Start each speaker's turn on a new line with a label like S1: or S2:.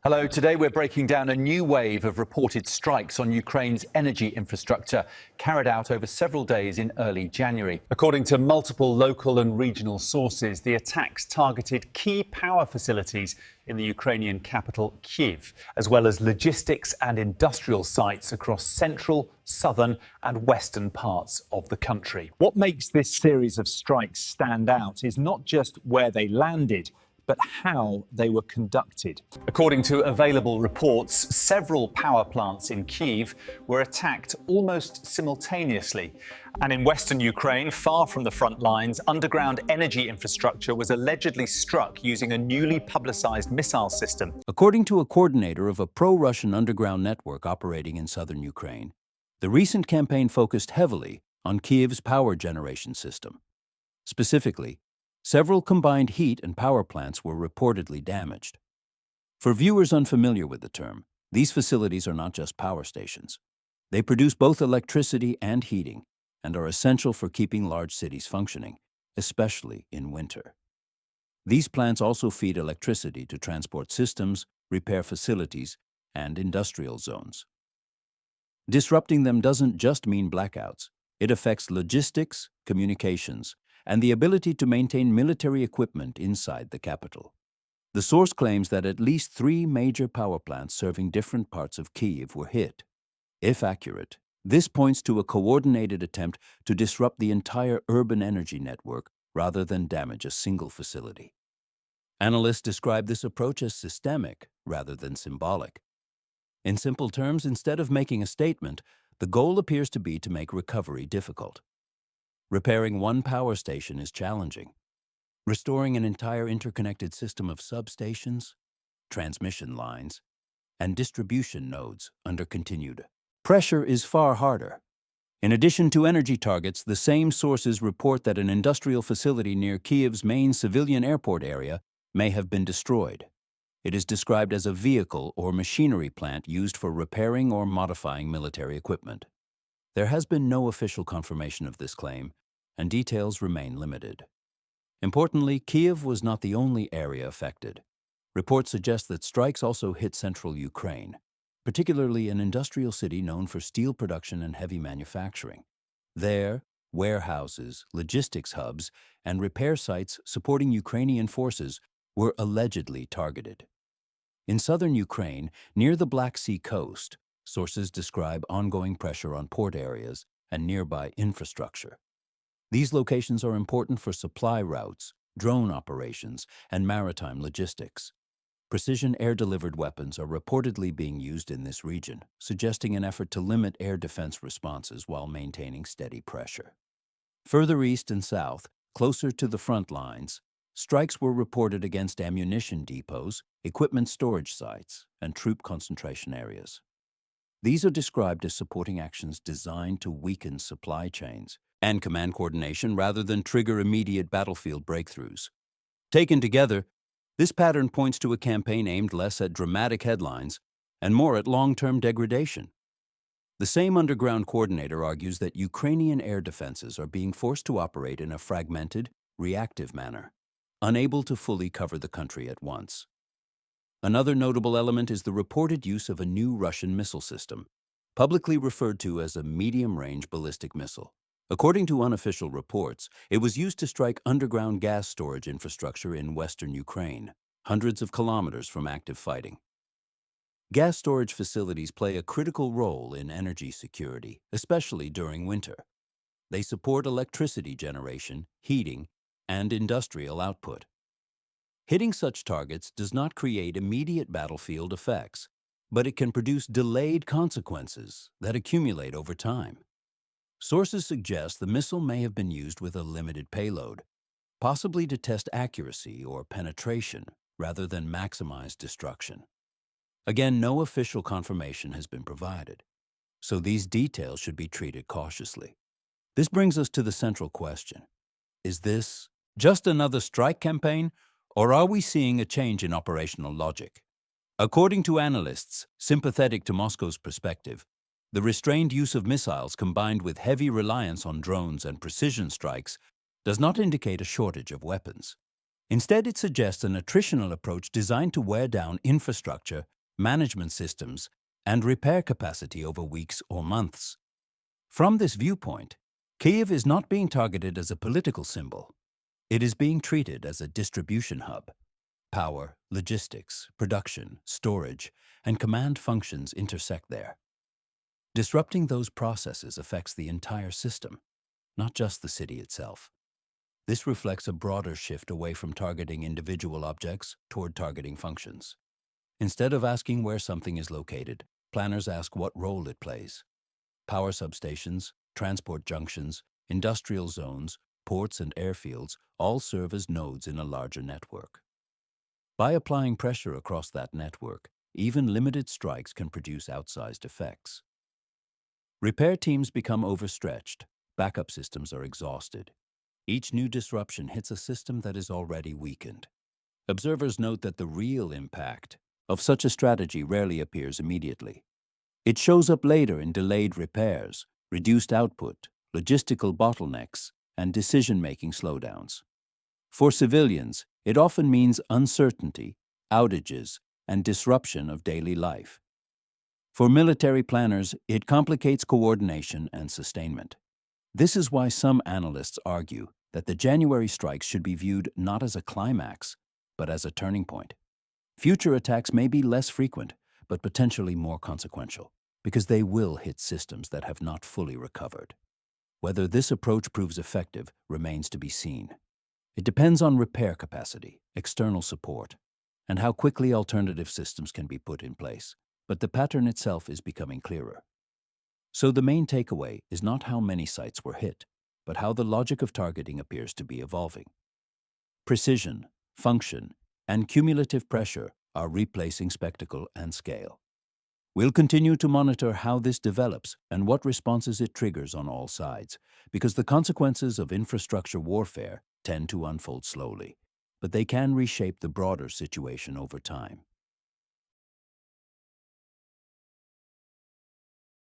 S1: Hello, today we're breaking down a new wave of reported strikes on Ukraine's energy infrastructure carried out over several days in early January. According to multiple local and regional sources, the attacks targeted key power facilities in the Ukrainian capital, Kyiv, as well as logistics and industrial sites across central, southern and western parts of the country. What makes this series of strikes stand out is not just where they landed, but how they were conducted. According to available reports, several power plants in Kyiv were attacked almost simultaneously. And in western Ukraine, far from the front lines, underground energy infrastructure was allegedly struck using a newly publicized missile system.
S2: According to a coordinator of a pro-Russian underground network operating in southern Ukraine, the recent campaign focused heavily on Kyiv's power generation system. Specifically, several combined heat and power plants were reportedly damaged. For viewers unfamiliar with the term, these facilities are not just power stations. They produce both electricity and heating and are essential for keeping large cities functioning, especially in winter. These plants also feed electricity to transport systems, repair facilities, and industrial zones. Disrupting them doesn't just mean blackouts. It affects logistics, communications, and the ability to maintain military equipment inside the capital. The source claims that at least 3 major power plants serving different parts of Kyiv were hit. If accurate, this points to a coordinated attempt to disrupt the entire urban energy network rather than damage a single facility. Analysts describe this approach as systemic rather than symbolic. In simple terms, instead of making a statement, the goal appears to be to make recovery difficult. Repairing one power station is challenging. Restoring an entire interconnected system of substations, transmission lines, and distribution nodes under continued pressure is far harder. In addition to energy targets, the same sources report that an industrial facility near Kyiv's main civilian airport area may have been destroyed. It is described as a vehicle or machinery plant used for repairing or modifying military equipment. There has been no official confirmation of this claim, and details remain limited. Importantly, Kyiv was not the only area affected. Reports suggest that strikes also hit central Ukraine, particularly an industrial city known for steel production and heavy manufacturing. There, warehouses, logistics hubs, and repair sites supporting Ukrainian forces were allegedly targeted. In southern Ukraine, near the Black Sea coast, sources describe ongoing pressure on port areas and nearby infrastructure. These locations are important for supply routes, drone operations, and maritime logistics. Precision air-delivered weapons are reportedly being used in this region, suggesting an effort to limit air defense responses while maintaining steady pressure. Further east and south, closer to the front lines, strikes were reported against ammunition depots, equipment storage sites, and troop concentration areas. These are described as supporting actions designed to weaken supply chains and command coordination rather than trigger immediate battlefield breakthroughs. Taken together, this pattern points to a campaign aimed less at dramatic headlines and more at long-term degradation. The same underground coordinator argues that Ukrainian air defenses are being forced to operate in a fragmented, reactive manner, unable to fully cover the country at once. Another notable element is the reported use of a new Russian missile system, publicly referred to as a medium-range ballistic missile. According to unofficial reports, it was used to strike underground gas storage infrastructure in western Ukraine, hundreds of kilometers from active fighting. Gas storage facilities play a critical role in energy security, especially during winter. They support electricity generation, heating, and industrial output. Hitting such targets does not create immediate battlefield effects, but it can produce delayed consequences that accumulate over time. Sources suggest the missile may have been used with a limited payload, possibly to test accuracy or penetration rather than maximize destruction. Again, no official confirmation has been provided, so these details should be treated cautiously. This brings us to the central question. Is this just another strike campaign, or are we seeing a change in operational logic? According to analysts sympathetic to Moscow's perspective, the restrained use of missiles combined with heavy reliance on drones and precision strikes does not indicate a shortage of weapons. Instead, it suggests an attritional approach designed to wear down infrastructure, management systems, and repair capacity over weeks or months. From this viewpoint, Kyiv is not being targeted as a political symbol. It is being treated as a distribution hub. Power, logistics, production, storage, and command functions intersect there. Disrupting those processes affects the entire system, not just the city itself. This reflects a broader shift away from targeting individual objects toward targeting functions. Instead of asking where something is located, planners ask what role it plays. Power substations, transport junctions, industrial zones, ports and airfields all serve as nodes in a larger network. By applying pressure across that network, even limited strikes can produce outsized effects. Repair teams become overstretched, backup systems are exhausted. Each new disruption hits a system that is already weakened. Observers note that the real impact of such a strategy rarely appears immediately. It shows up later in delayed repairs, reduced output, logistical bottlenecks, and decision-making slowdowns. For civilians, it often means uncertainty, outages, and disruption of daily life. For military planners, it complicates coordination and sustainment. This is why some analysts argue that the January strikes should be viewed not as a climax, but as a turning point. Future attacks may be less frequent, but potentially more consequential, because they will hit systems that have not fully recovered. Whether this approach proves effective remains to be seen. It depends on repair capacity, external support, and how quickly alternative systems can be put in place. But the pattern itself is becoming clearer. So the main takeaway is not how many sites were hit, but how the logic of targeting appears to be evolving. Precision, function, and cumulative pressure are replacing spectacle and scale. We'll continue to monitor how this develops and what responses it triggers on all sides, because the consequences of infrastructure warfare tend to unfold slowly, but they can reshape the broader situation over time.